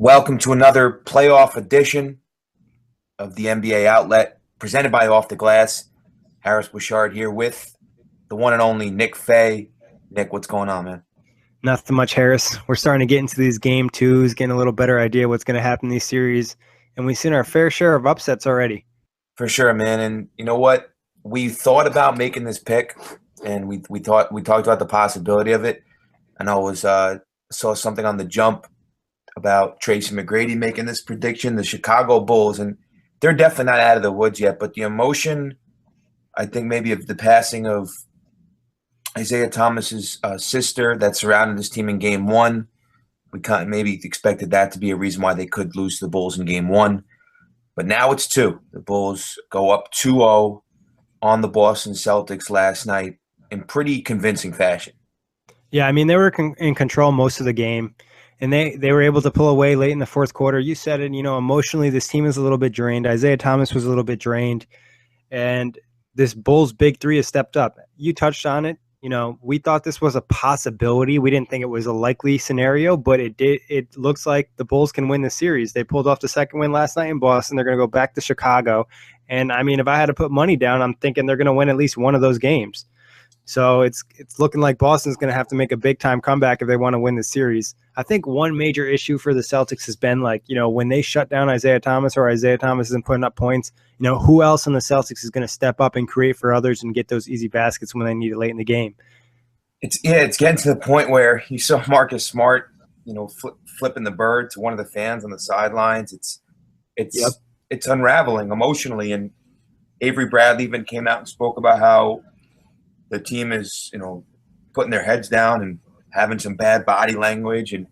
Welcome to another playoff edition of the NBA Outlet, presented by Off the Glass. Harris Wichard here with the one and only Nick Fay. Nick, what's going on, man? Nothing much, Harris. We're starting to get into these game twos, getting a little better idea what's going to happen in these series, and we've seen our fair share of upsets already. For sure, man. And you know what? We thought about making this pick, and we talked about the possibility of it. And I saw something on the jump about Tracy McGrady making this prediction, the Chicago Bulls, and they're definitely not out of the woods yet. But the emotion, I think, maybe of the passing of Isaiah Thomas's sister that surrounded this team in Game 1, we kind of maybe expected that to be a reason why they could lose to the Bulls in Game 1. But now it's 2. The Bulls go up 2-0 on the Boston Celtics last night in pretty convincing fashion. Yeah, I mean, they were in control most of the game, and they were able to pull away late in the fourth quarter. You said it, emotionally this team is a little bit drained. Isaiah Thomas was a little bit drained, and this Bulls big three has stepped up. You touched on it. We thought this was a possibility. We didn't think it was a likely scenario, but it did. It looks like the Bulls can win the series. They pulled off the second win last night in Boston. They're going to go back to Chicago. And, I mean, if I had to put money down, I'm thinking they're going to win at least one of those games. So it's looking like Boston's going to have to make a big-time comeback if they want to win the series. I think one major issue for the Celtics has been, when they shut down Isaiah Thomas or Isaiah Thomas isn't putting up points, who else in the Celtics is going to step up and create for others and get those easy baskets when they need it late in the game? It's getting to the point where you saw Marcus Smart, flipping the bird to one of the fans on the sidelines. It's unraveling emotionally. And Avery Bradley even came out and spoke about how the team is, putting their heads down and having some bad body language and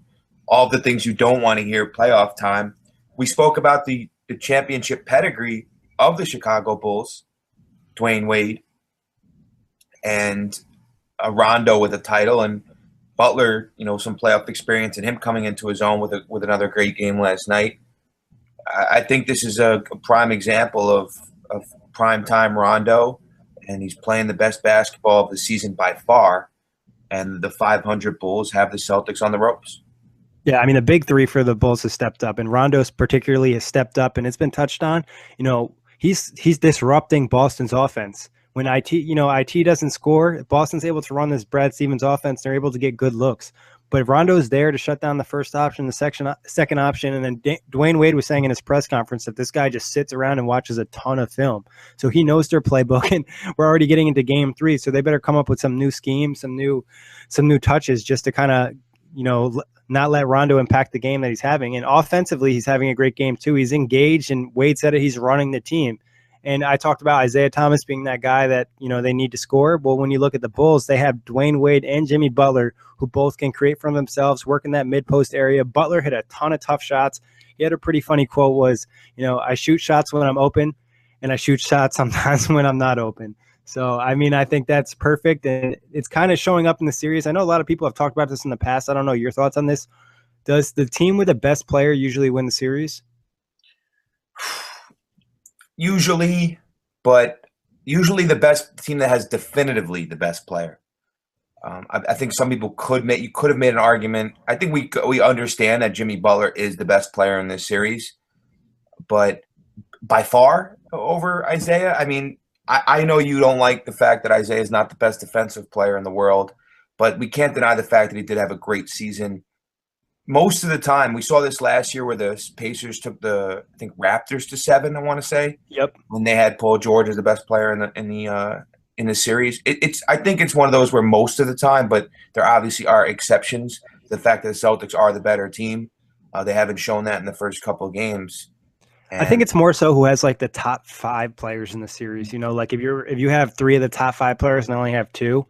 all the things you don't want to hear playoff time. We spoke about the championship pedigree of the Chicago Bulls, Dwayne Wade, and Rondo with a title, and Butler, some playoff experience, and him coming into his own with another great game last night. I think this is a prime example of primetime Rondo, and he's playing the best basketball of the season by far. And the 500 Bulls have the Celtics on the ropes. Yeah, I mean, the big three for the Bulls has stepped up, and Rondo's particularly has stepped up, and it's been touched on. He's disrupting Boston's offense. When IT doesn't score, Boston's able to run this Brad Stevens offense. They're able to get good looks. But Rondo's there to shut down the first option, the second option, and then Dwayne Wade was saying in his press conference that this guy just sits around and watches a ton of film. So he knows their playbook, and we're already getting into Game 3, so they better come up with some new schemes, some new touches just to kind of, not let Rondo impact the game that he's having. And offensively, he's having a great game too. He's engaged, and Wade said it, he's running the team. And I talked about Isaiah Thomas being that guy that, they need to score. Well, when you look at the Bulls, they have Dwayne Wade and Jimmy Butler, who both can create for themselves, work in that mid-post area. Butler hit a ton of tough shots. He had a pretty funny quote was, I shoot shots when I'm open, and I shoot shots sometimes when I'm not open. So, I mean, I think that's perfect, and it's kind of showing up in the series. I know a lot of people have talked about this in the past. I don't know your thoughts on this. Does the team with the best player usually win the series? Usually, but usually the best team that has definitively the best player. I think some people you could have made an argument. I think we understand that Jimmy Butler is the best player in this series, but by far over Isaiah. I mean, I know you don't like the fact that Isaiah is not the best defensive player in the world, but we can't deny the fact that he did have a great season. Most of the time, we saw this last year where the Pacers took the Raptors to 7. I want to say. Yep. When they had Paul George as the best player in the series, I think it's one of those where most of the time, but there obviously are exceptions. The fact that the Celtics are the better team, they haven't shown that in the first couple of games. I think it's more so who has the top 5 players in the series. If you have 3 of the top 5 players and only have 2,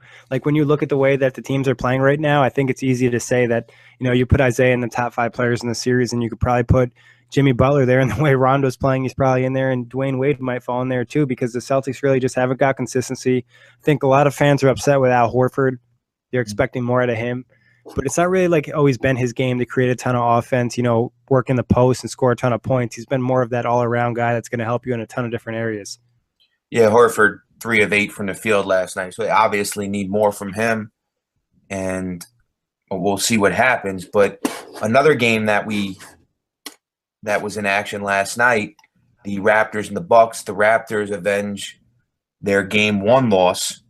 when you look at the way that the teams are playing right now, I think it's easy to say that, you put Isaiah in the top 5 players in the series, and you could probably put Jimmy Butler there. And the way Rondo's playing, he's probably in there, and Dwayne Wade might fall in there too, because the Celtics really just haven't got consistency. I think a lot of fans are upset with Al Horford. They're expecting more out of him. But it's not really always been his game to create a ton of offense, work in the post and score a ton of points. He's been more of that all-around guy that's going to help you in a ton of different areas. Yeah, Horford, 3 of 8 from the field last night. So they obviously need more from him, and we'll see what happens. But another game that we that was in action last night, the Raptors and the Bucks. The Raptors avenge their Game 1 loss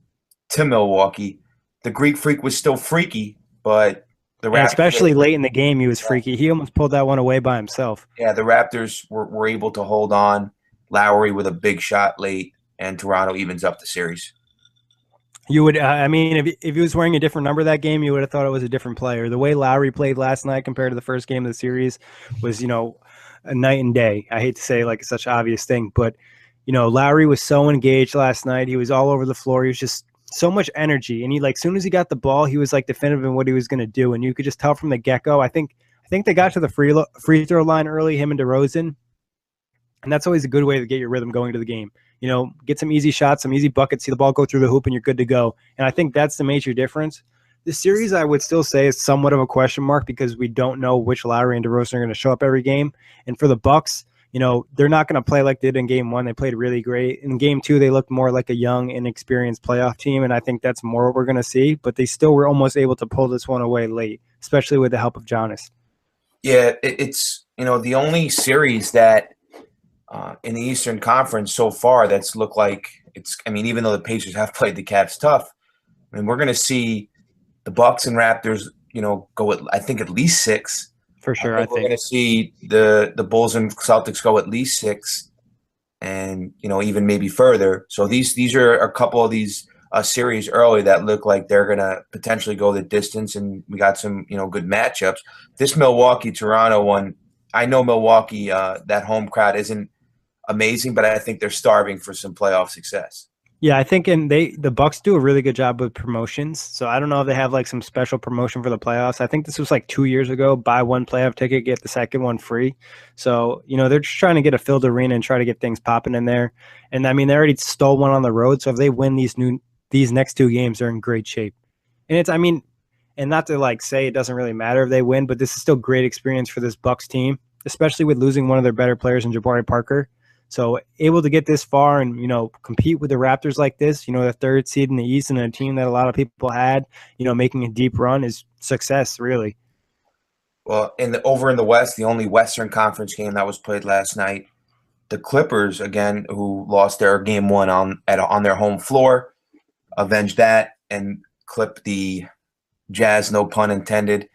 to Milwaukee. The Greek Freak was still freaky, but the Raptors, especially late in the game, he was freaky. He almost pulled that one away by himself. Yeah, the Raptors were able to hold on. Lowry with a big shot late, and Toronto evens up the series. You would, if he was wearing a different number that game, you would have thought it was a different player. The way Lowry played last night compared to the first game of the series was, a night and day. I hate to say like such an obvious thing, but Lowry was so engaged last night. He was all over the floor. He was just so much energy, and he as soon as he got the ball, he was like definitive in what he was going to do, and you could just tell from the get-go. I think they got to the free throw line early, him and DeRozan, and that's always a good way to get your rhythm going to the game. Get some easy shots, some easy buckets, see the ball go through the hoop, and you're good to go. And I think that's the major difference. The series, I would still say, is somewhat of a question mark because we don't know which Lowry and DeRozan are going to show up every game. And for the Bucks, they're not going to play like they did in Game 1. They played really great. In Game 2, they looked more like a young, inexperienced playoff team, and I think that's more what we're going to see. But they still were almost able to pull this one away late, especially with the help of Giannis. Yeah, it's the only series that in the Eastern Conference so far that's looked like even though the Pacers have played the Cavs tough, we're going to see the Bucks and Raptors, go at least 6. For sure, I think we're going to see the Bulls and Celtics go at least 6, and even maybe further. So these are a couple of these series early that look like they're going to potentially go the distance, and we got some good matchups. This Milwaukee-Toronto one, I know Milwaukee, that home crowd isn't amazing, but I think they're starving for some playoff success. Yeah, I think the Bucks do a really good job with promotions. So I don't know if they have some special promotion for the playoffs. I think this was 2 years ago, buy one playoff ticket, get the second one free. So, they're just trying to get a filled arena and try to get things popping in there. And they already stole one on the road. So if they win these next 2 games, they're in great shape. And and not to say it doesn't really matter if they win, but this is still great experience for this Bucks team, especially with losing one of their better players in Jabari Parker. So able to get this far and, compete with the Raptors like this, the 3rd seed in the East and a team that a lot of people had, making a deep run is success, really. Well, over in the West, the only Western Conference game that was played last night, the Clippers, again, who lost their Game 1 on their home floor, avenged that and clipped the Jazz, no pun intended,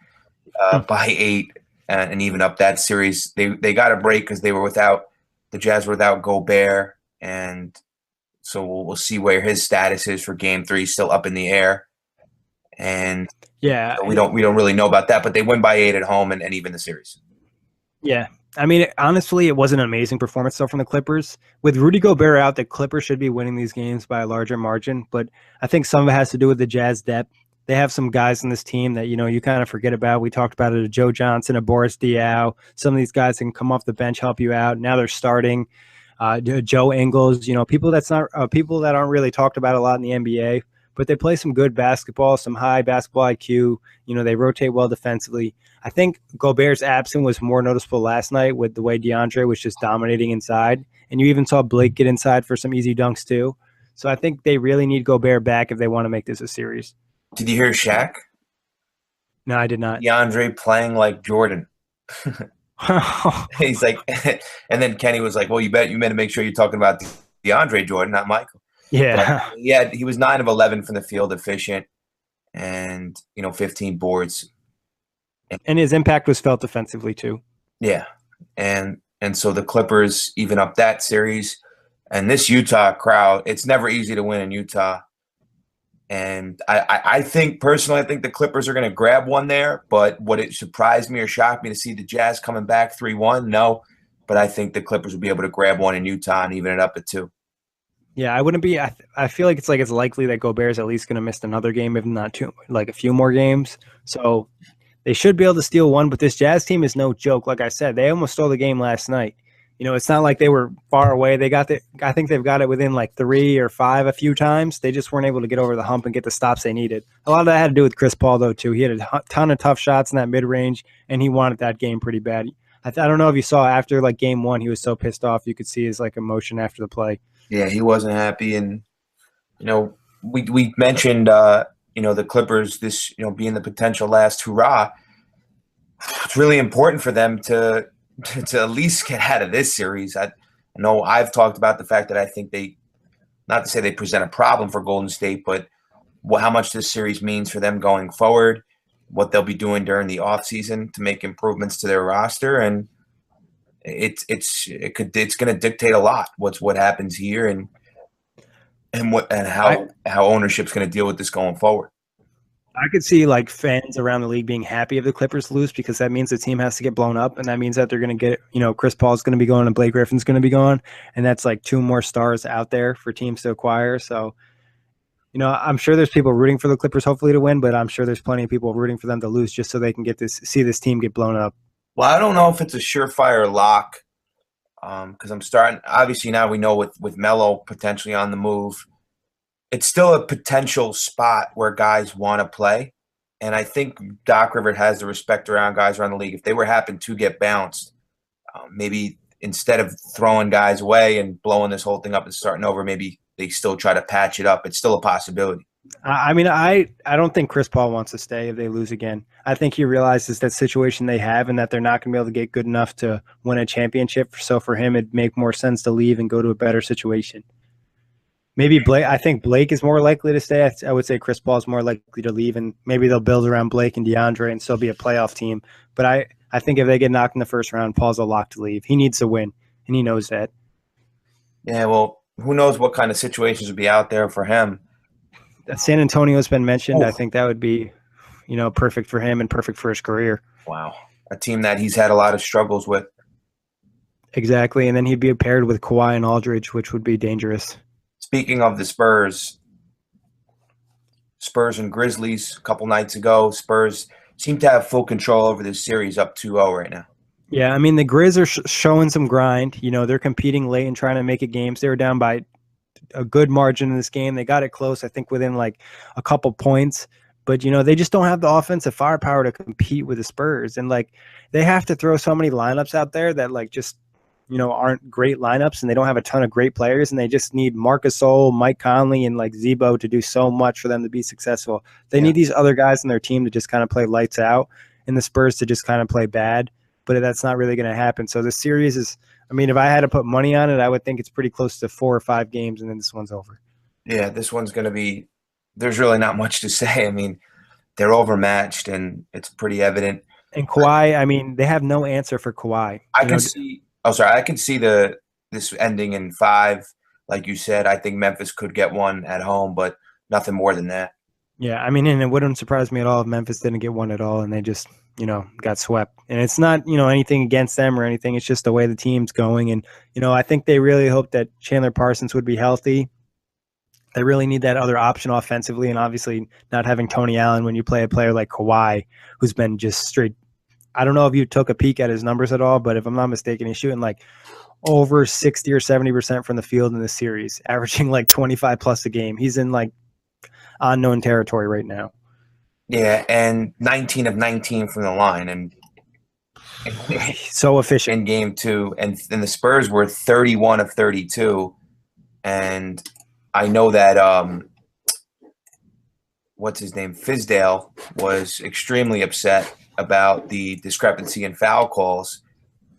by 8 and even up that series. They got a break because the Jazz were without Gobert, and so we'll see where his status is for Game 3. Still up in the air, and yeah, we don't really know about that. But they win by 8 at home and even the series. Yeah, honestly, it was an amazing performance though from the Clippers. With Rudy Gobert out, the Clippers should be winning these games by a larger margin. But I think some of it has to do with the Jazz depth. They have some guys in this team that, you kind of forget about. We talked about it, a Joe Johnson, a Boris Diaw. Some of these guys can come off the bench, help you out. Now they're starting. Joe Ingles, people that aren't really talked about a lot in the NBA, but they play some good basketball, some high basketball IQ. They rotate well defensively. I think Gobert's absence was more noticeable last night with the way DeAndre was just dominating inside. And you even saw Blake get inside for some easy dunks too. So I think they really need Gobert back if they want to make this a series. Did you hear Shaq? No, I did not. DeAndre playing like Jordan. He's like, and then Kenny was like, well, you better make sure you're talking about DeAndre Jordan, not Michael. Yeah. But, yeah, he was 9 of 11 from the field, efficient, and 15 boards. And his impact was felt defensively too. Yeah. And so the Clippers even up that series. And this Utah crowd, it's never easy to win in Utah. And I think personally, I think the Clippers are going to grab one there. But would it surprise me or shock me to see the Jazz coming back 3-1? No. But I think the Clippers will be able to grab one in Utah and even it up at 2. Yeah, I wouldn't be. I feel like it's likely that Gobert is at least going to miss another game, if not 2, a few more games. So they should be able to steal one. But this Jazz team is no joke. Like I said, they almost stole the game last night. It's not like they were far away. I think they've got it within 3 or 5 a few times. They just weren't able to get over the hump and get the stops they needed. A lot of that had to do with Chris Paul, though, too. He had a ton of tough shots in that mid-range, and he wanted that game pretty bad. I don't know if you saw after Game 1, he was so pissed off. You could see his emotion after the play. Yeah, he wasn't happy. And, we mentioned, the Clippers, this, being the potential last hurrah. It's really important for them to to at least get out of this series. I know I've talked about the fact that I think they, not to say they present a problem for Golden State, but how much this series means for them going forward, what they'll be doing during the offseason to make improvements to their roster. And it's going to dictate a lot what happens here and how ownership's going to deal with this going forward. I could see like fans around the league being happy if the Clippers lose, because that means the team has to get blown up, and that means that they're going to get, Chris Paul's going to be gone and Blake Griffin's going to be gone, and that's like 2 more stars out there for teams to acquire. So, I'm sure there's people rooting for the Clippers hopefully to win, but I'm sure there's plenty of people rooting for them to lose just so they can see this team get blown up. Well, I don't know if it's a surefire lock, because I'm starting. Obviously, now we know with Melo potentially on the move, it's still a potential spot where guys want to play. And I think Doc Rivers has the respect around guys around the league. If they happen to get bounced, maybe instead of throwing guys away and blowing this whole thing up and starting over, maybe they still try to patch it up. It's still a possibility. I mean, I don't think Chris Paul wants to stay if they lose again. I think he realizes that situation they have and that they're not going to be able to get good enough to win a championship. So for him, it'd make more sense to leave and go to a better situation. Maybe Blake. I think Blake is more likely to stay. I would say Chris Paul is more likely to leave, and maybe they'll build around Blake and DeAndre and still be a playoff team. But I think if they get knocked in the first round, Paul's a lock to leave. He needs to win, and he knows that. Yeah, well, who knows what kind of situations would be out there for him. San Antonio's been mentioned. I think that would be, perfect for him and perfect for his career. Wow. A team that he's had a lot of struggles with. Exactly, and then he'd be paired with Kawhi and Aldridge, which would be dangerous. Speaking of the Spurs and Grizzlies a couple nights ago, Spurs seem to have full control over this series, up 2-0 right now. Yeah, I mean, the Grizz are showing some grind. They're competing late and trying to make it games. They were down by a good margin in this game. They got it close, I think, within like a couple points. But, they just don't have the offensive firepower to compete with the Spurs. And, like, they have to throw so many lineups out there that, like, just – aren't great lineups, and they don't have a ton of great players, and they just need Marc Gasol, Mike Conley, and like Zebo to do so much for them to be successful. They need these other guys in their team to just kind of play lights out, and the Spurs to just kind of play bad, but that's not really going to happen. So the series is, I mean, if I had to put money on it, I would think it's pretty close to 4 or 5 games, and then this one's over. Yeah, this one's going to be, there's really not much to say. I mean, they're overmatched, and it's pretty evident. And Kawhi, I mean, they have no answer for Kawhi. I can see this ending in 5, like you said. I think Memphis could get one at home, but nothing more than that. Yeah, I mean, and it wouldn't surprise me at all if Memphis didn't get one at all and they just, got swept. And it's not, anything against them or anything. It's just the way the team's going. And, I think they really hope that Chandler Parsons would be healthy. They really need that other option offensively, and obviously not having Tony Allen when you play a player like Kawhi, who's been just straight. I don't know if you took a peek at his numbers at all, but if I'm not mistaken, he's shooting like over 60 or 70% from the field in this series, averaging like 25 plus a game. He's in like unknown territory right now. Yeah, and 19 of 19 from the line, and so efficient in game 2. And the Spurs were 31 of 32, and I know that what's his name, Fizdale, was extremely upset about the discrepancy in foul calls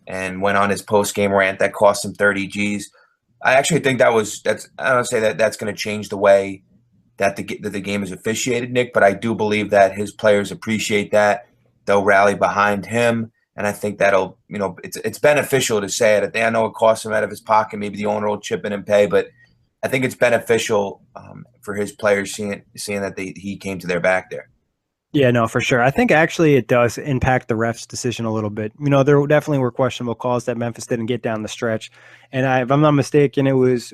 and went on his post-game rant that cost him 30 G's. I actually think I don't say that that's going to change the way that the game is officiated, Nick, but I do believe that his players appreciate that. They'll rally behind him, and I think that'll, it's beneficial to say it. I know it costs him out of his pocket. Maybe the owner will chip in and pay, but I think it's beneficial for his players seeing that he came to their back there. Yeah, no, for sure. I think actually it does impact the ref's decision a little bit. There definitely were questionable calls that Memphis didn't get down the stretch. And if I'm not mistaken, it was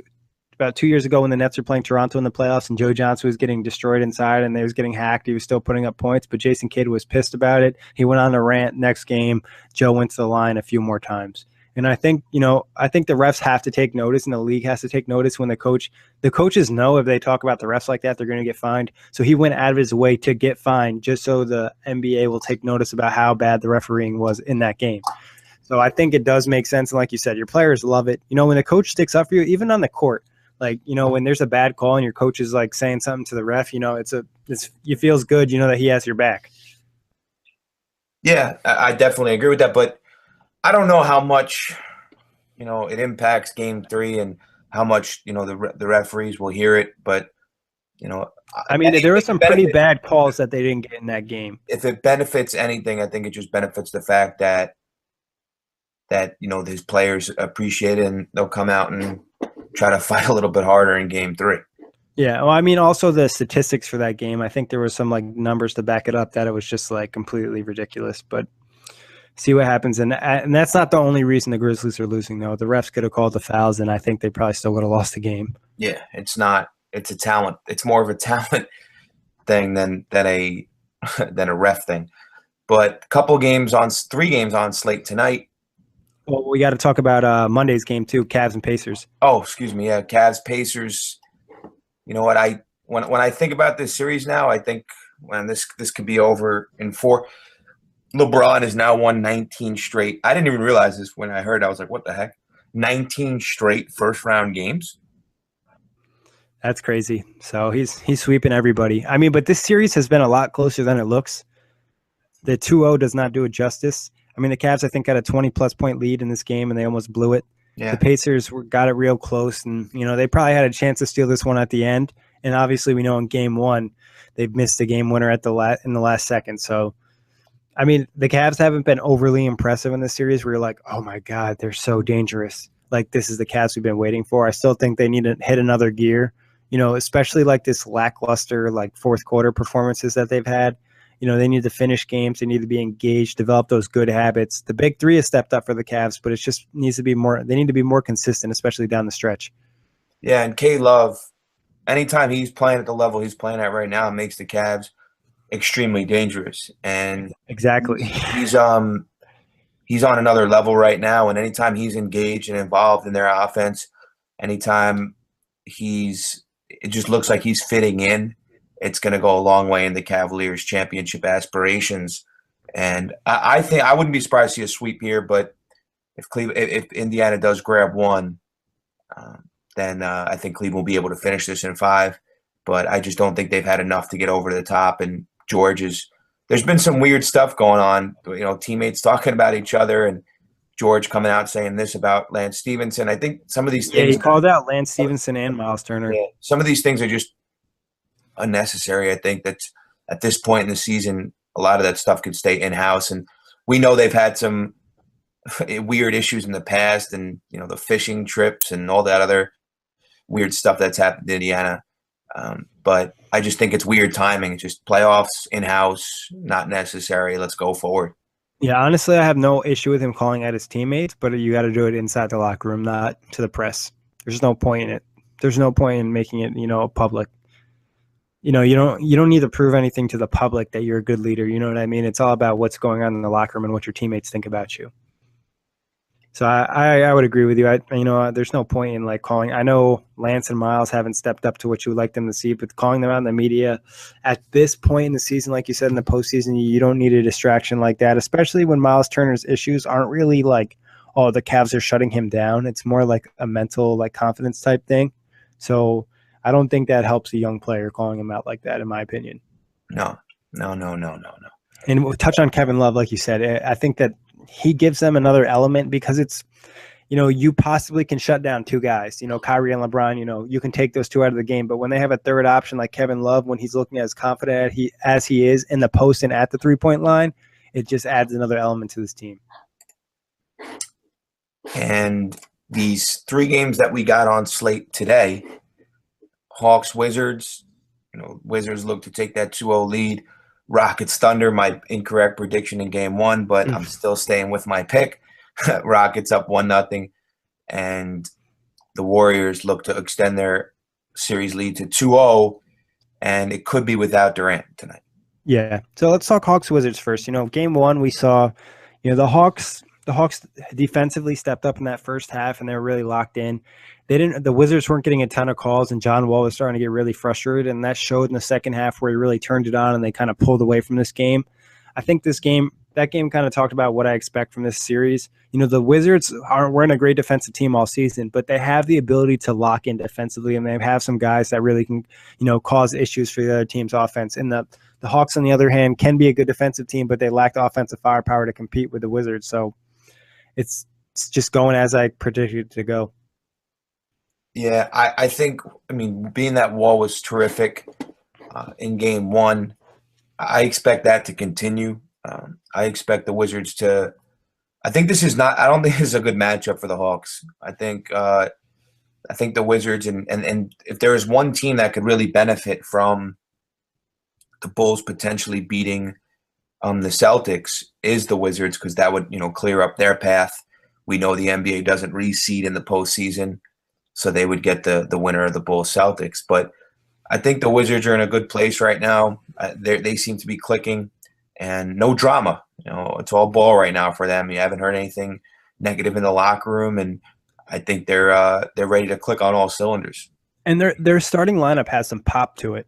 about 2 years ago when the Nets were playing Toronto in the playoffs and Joe Johnson was getting destroyed inside and they was getting hacked. He was still putting up points, but Jason Kidd was pissed about it. He went on a rant. Next game, Joe went to the line a few more times. And I think, the refs have to take notice and the league has to take notice when the coaches know if they talk about the refs like that, they're going to get fined. So he went out of his way to get fined just so the NBA will take notice about how bad the refereeing was in that game. So I think it does make sense. And like you said, your players love it. When a coach sticks up for you, even on the court, like, when there's a bad call and your coach is like saying something to the ref, it feels good, that he has your back. Yeah, I definitely agree with that. But I don't know how much, it impacts Game 3 and how much, the referees will hear it. But, I mean, there were some pretty bad calls that they didn't get in that game. If it benefits anything, I think it just benefits the fact that these players appreciate it and they'll come out and try to fight a little bit harder in Game 3. Yeah, well, I mean, also the statistics for that game, I think there was some numbers to back it up that it was just completely ridiculous. But see what happens, and that's not the only reason the Grizzlies are losing, though. The refs could have called the fouls, and I think they probably still would have lost the game. Yeah, it's not. It's a talent. It's more of a talent thing than a ref thing. But three games on slate tonight. Well, we got to talk about Monday's game too, Cavs and Pacers. Oh, excuse me. Yeah, Cavs, Pacers. You know what? When I think about this series now, I think when this could be over in 4. LeBron has now won 19 straight. I didn't even realize this when I heard. I was like, what the heck? 19 straight first-round games? That's crazy. So he's sweeping everybody. I mean, but this series has been a lot closer than it looks. The 2-0 does not do it justice. I mean, the Cavs, I think, got a 20-plus point lead in this game, and they almost blew it. Yeah. The Pacers got it real close, and, they probably had a chance to steal this one at the end. And obviously we know in Game 1 they've missed a game winner in the last second. So, I mean, the Cavs haven't been overly impressive in this series where you're like, oh, my God, they're so dangerous. This is the Cavs we've been waiting for. I still think they need to hit another gear, especially this lackluster, fourth quarter performances that they've had. They need to finish games. They need to be engaged, develop those good habits. The big three has stepped up for the Cavs, but it just needs to be more. They need to be more consistent, especially down the stretch. Yeah, and K-Love, anytime he's playing at the level he's playing at right now, makes the Cavs extremely dangerous. And exactly, he's on another level right now. And anytime he's engaged and involved in their offense, anytime it just looks like he's fitting in, it's going to go a long way in the Cavaliers' championship aspirations. And I think I wouldn't be surprised to see a sweep here, but if Indiana does grab one, then I think Cleveland will be able to finish this in 5. But I just don't think they've had enough to get over the top. And there's been some weird stuff going on, teammates talking about each other, and George coming out saying this about Lance Stevenson. I think some of these things. Yeah, he called out Lance Stevenson and Miles Turner. Yeah, some of these things are just unnecessary. I think that at this point in the season, a lot of that stuff could stay in-house. And we know they've had some weird issues in the past, and, the fishing trips and all that other weird stuff that's happened in Indiana. But I just think it's weird timing. It's just playoffs, in-house, not necessary. Let's go forward. Yeah, honestly, I have no issue with him calling out his teammates, but you got to do it inside the locker room, not to the press. There's no point in it. There's no point in making it, public. You don't need to prove anything to the public that you're a good leader. You know what I mean? It's all about what's going on in the locker room and what your teammates think about you. So I would agree with you. There's no point in calling. I know Lance and Miles haven't stepped up to what you would like them to see, but calling them out in the media at this point in the season, like you said, in the postseason, you don't need a distraction like that, especially when Miles Turner's issues aren't really the Cavs are shutting him down. It's more like a mental, confidence type thing. So I don't think that helps a young player calling him out like that, in my opinion. No. And we'll touch on Kevin Love, like you said. I think that he gives them another element because it's, you possibly can shut down 2 guys, Kyrie and LeBron, you can take those 2 out of the game. But when they have a third option like Kevin Love, when he's looking as confident as he is in the post and at the 3-point line, it just adds another element to this team. And these 3 games that we got on slate today, Hawks, Wizards, Wizards look to take that 2-0 lead. Rockets, Thunder, my incorrect prediction in Game 1, but I'm still staying with my pick. Rockets up 1-0, and the Warriors look to extend their series lead to 2-0, and it could be without Durant tonight. Yeah. So let's talk Hawks, Wizards first. Game 1 we saw, the Hawks defensively stepped up in that first half, and they were really locked in. The Wizards weren't getting a ton of calls, and John Wall was starting to get really frustrated, and that showed in the second half where he really turned it on and they kind of pulled away from this game. I think that game kind of talked about what I expect from this series. The Wizards weren't a great defensive team all season, but they have the ability to lock in defensively, and they have some guys that really can, cause issues for the other team's offense. And the Hawks, on the other hand, can be a good defensive team, but they lack the offensive firepower to compete with the Wizards. So it's just going as I predicted to go. Yeah, I think, I mean, being that Wall was terrific in game one, I expect that to continue. I expect the Wizards to. I think this is not. I don't think this is a good matchup for the Hawks. I think the Wizards and if there is one team that could really benefit from the Bulls potentially beating the Celtics is the Wizards, because that would clear up their path. We know the NBA doesn't reseed in the postseason, so they would get the winner of the Bulls Celtics. But I think the Wizards are in a good place right now. They seem to be clicking, and no drama. It's all ball right now for them. You haven't heard anything negative in the locker room, and I think they're ready to click on all cylinders. And their starting lineup has some pop to it.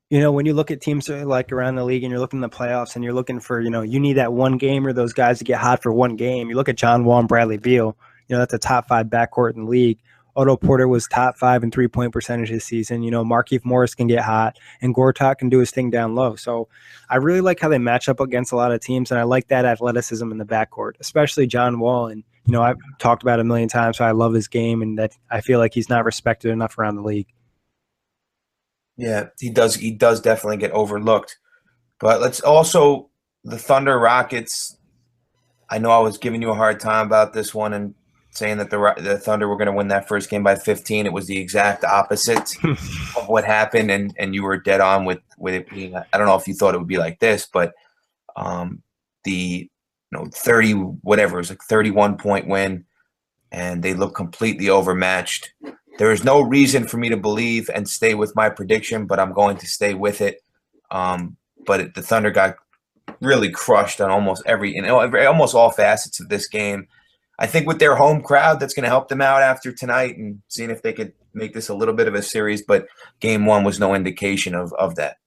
When you look at teams like around the league and you're looking at the playoffs and you're looking for, you need that one game or those guys to get hot for one game. You look at John Wall and Bradley Beal, that's a top 5 backcourt in the league. Otto Porter was top 5 in 3-point percentage this season. Markieff Morris can get hot, and Gortat can do his thing down low. So I really like how they match up against a lot of teams, and I like that athleticism in the backcourt, especially John Wall. And, I've talked about it a million times, so I love his game, and that I feel like he's not respected enough around the league. Yeah, he does definitely get overlooked. But let's also – the Thunder Rockets, I know I was giving you a hard time about this one and saying that the Thunder were going to win that first game by 15. It was the exact opposite of what happened, and you were dead on with it being. I don't know if you thought it would be like this, but the 30 whatever, it was like 31-point win, and they look completely overmatched. There is no reason for me to believe and stay with my prediction, but I'm going to stay with it. But the Thunder got really crushed on almost almost all facets of this game. I think with their home crowd, that's going to help them out after tonight and seeing if they could make this a little bit of a series. But game one was no indication of that.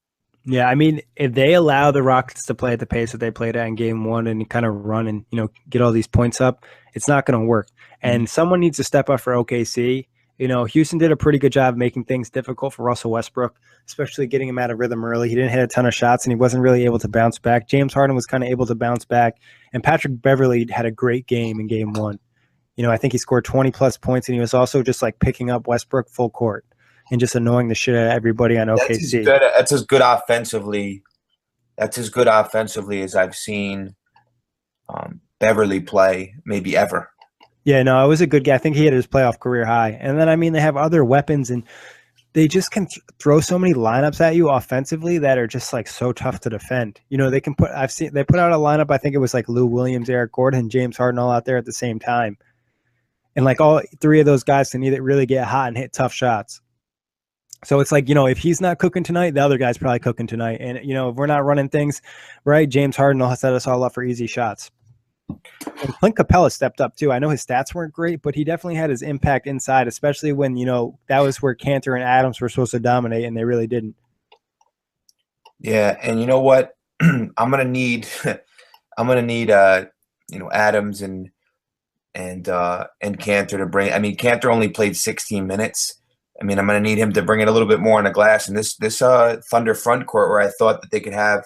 Yeah, I mean, if they allow the Rockets to play at the pace that they played at in game one and kind of run and, get all these points up, it's not going to work. And someone needs to step up for OKC. Houston did a pretty good job making things difficult for Russell Westbrook, especially getting him out of rhythm early. He didn't hit a ton of shots, and he wasn't really able to bounce back. James Harden was kind of able to bounce back, and Patrick Beverley had a great game in game one. I think he scored 20-plus points, and he was also just like picking up Westbrook full court and just annoying the shit out of everybody on OKC. That's as good offensively. That's as good offensively as I've seen Beverley play maybe ever. Yeah, no, it was a good game. I think he hit his playoff career high. And then, they have other weapons, and they just can throw so many lineups at you offensively that are just like so tough to defend. They can they put out a lineup. I think it was like Lou Williams, Eric Gordon, James Harden all out there at the same time. And like all 3 of those guys can either really get hot and hit tough shots. So it's like, if he's not cooking tonight, the other guy's probably cooking tonight. And, if we're not running things right, James Harden will set us all up for easy shots. And Clint Capella stepped up too. I know his stats weren't great, but he definitely had his impact inside, especially when, that was where Cantor and Adams were supposed to dominate, and they really didn't. Yeah, and you know what? I'm gonna need Adams and Cantor to bring. I mean, Cantor only played 16 minutes. I mean, I'm gonna need him to bring it a little bit more on the glass. And this Thunder front court, where I thought that they could have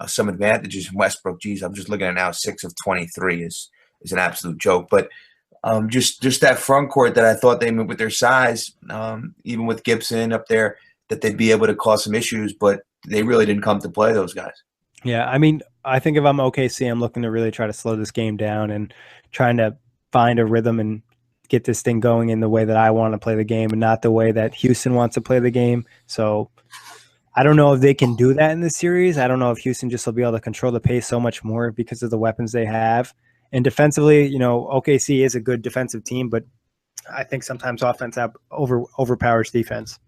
some advantages in Westbrook. Geez, I'm just looking at now 6 of 23 is an absolute joke. But just that front court that I thought they moved with their size, even with Gibson up there, that they'd be able to cause some issues. But they really didn't come to play, those guys. Yeah, I mean, I think if I'm OKC, I'm looking to really try to slow this game down and trying to find a rhythm and get this thing going in the way that I want to play the game and not the way that Houston wants to play the game. So I don't know if they can do that in this series. I don't know if Houston just will be able to control the pace so much more because of the weapons they have. And defensively, OKC is a good defensive team, but I think sometimes offense overpowers defense.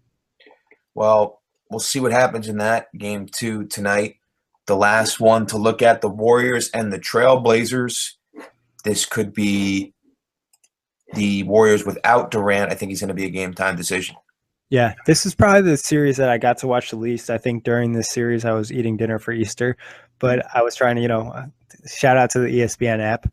Well, we'll see what happens in that game 2 tonight. The last one to look at, the Warriors and the Trailblazers. This could be the Warriors without Durant. I think he's going to be a game-time decision. Yeah, this is probably the series that I got to watch the least. I think during this series I was eating dinner for Easter, but I was trying to, shout out to the ESPN app.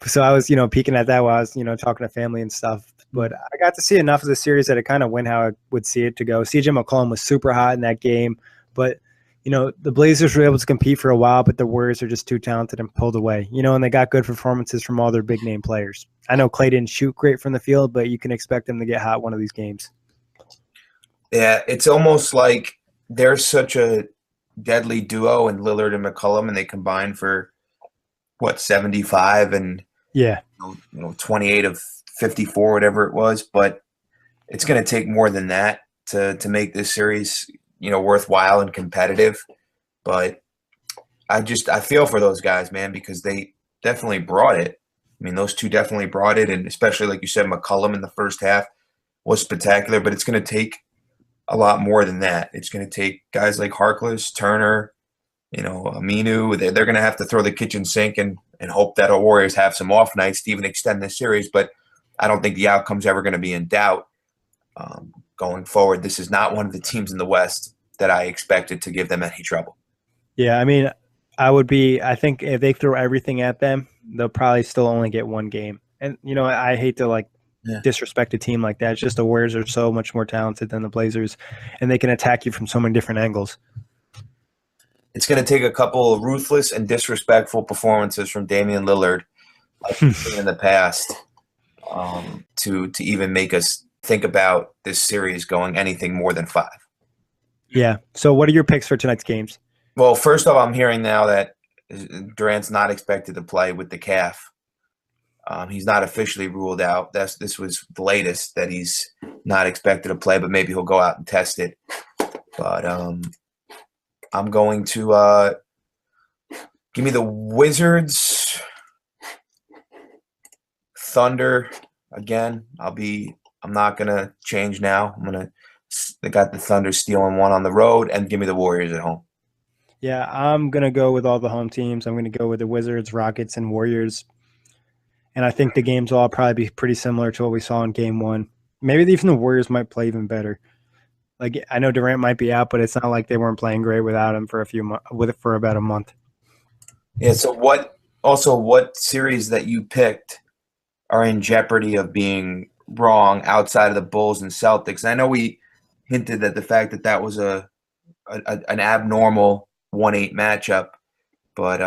So I was, peeking at that while I was, talking to family and stuff. But I got to see enough of the series that it kind of went how I would see it to go. CJ McCollum was super hot in that game, but The Blazers were able to compete for a while, but the Warriors are just too talented and pulled away, and they got good performances from all their big name players. I know Klay didn't shoot great from the field, but you can expect him to get hot one of these games. Yeah, it's almost like they're such a deadly duo in Lillard and McCollum, and they combine for 75 and 28 of 54, whatever it was. But it's going to take more than that to make this series worthwhile and competitive. But I feel for those guys, man, because they definitely brought it. I mean, those two definitely brought it, and especially like you said, McCollum in the first half was spectacular. But it's going to take a lot more than that. It's going to take guys like Harkless, Turner, Aminu. They're going to have to throw the kitchen sink and hope that our Warriors have some off nights to even extend this series. But I don't think the outcome's ever going to be in doubt going forward. This is not one of the teams in the West that I expected to give them any trouble. Yeah, I mean, I think if they throw everything at them, they'll probably still only get one game. And, I hate to disrespect a team like that. It's just the Warriors are so much more talented than the Blazers, and they can attack you from so many different angles. It's going to take a couple of ruthless and disrespectful performances from Damian Lillard, like we've seen in the past, to even make us think about this series going anything more than 5. Yeah. So what are your picks for tonight's games? Well, first off, I'm hearing now that Durant's not expected to play with the calf. He's not officially ruled out. This was the latest that he's not expected to play, but maybe he'll go out and test it. But I'm going to give me the Wizards, Thunder again. I'm not gonna change now. They got the Thunder stealing one on the road, and give me the Warriors at home. Yeah, I'm gonna go with all the home teams. I'm gonna go with the Wizards, Rockets, and Warriors. And I think the games will all probably be pretty similar to what we saw in Game 1. Maybe even the Warriors might play even better. Like, I know Durant might be out, but it's not like they weren't playing great without him for for about a month. Yeah. So what series that you picked are in jeopardy of being wrong outside of the Bulls and Celtics? And I know we hinted at the fact that was an abnormal 1-8 matchup, but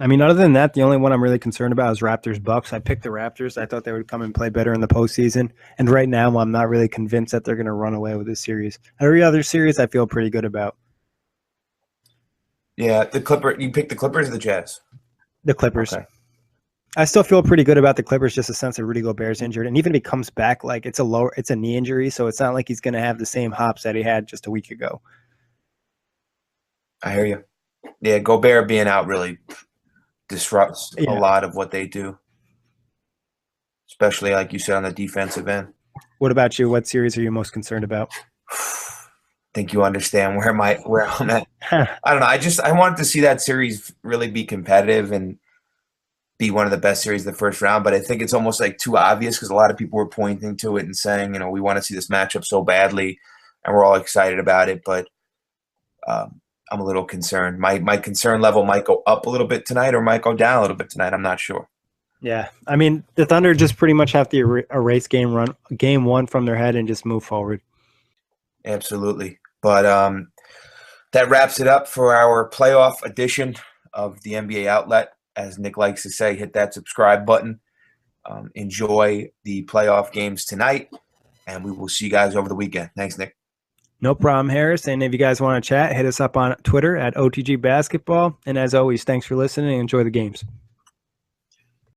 I mean, other than that, the only one I'm really concerned about is Raptors-Bucks. I picked the Raptors. I thought they would come and play better in the postseason. And right now, I'm not really convinced that they're going to run away with this series. Every other series, I feel pretty good about. Yeah, you picked the Clippers or the Jazz? The Clippers. Okay. I still feel pretty good about the Clippers, just a sense that Rudy Gobert's injured. And even if he comes back, it's a knee injury, so it's not like he's going to have the same hops that he had just a week ago. I hear you. Yeah, Gobert being out really disrupts a lot of what they do, especially like you said on the defensive end. What about you? What series are you most concerned about? I think you understand where I'm at. I don't know. I wanted to see that series really be competitive and be one of the best series of the first round, but I think it's almost too obvious because a lot of people were pointing to it and saying, we want to see this matchup so badly, and we're all excited about it, but I'm a little concerned. My concern level might go up a little bit tonight or might go down a little bit tonight. I'm not sure. Yeah. I mean, the Thunder just pretty much have to erase game 1 from their head and just move forward. Absolutely. But that wraps it up for our playoff edition of the NBA Outlet. As Nick likes to say, hit that subscribe button. Enjoy the playoff games tonight, and we will see you guys over the weekend. Thanks, Nick. No problem, Harris. And if you guys want to chat, hit us up on Twitter at OTG Basketball. And as always, thanks for listening and enjoy the games.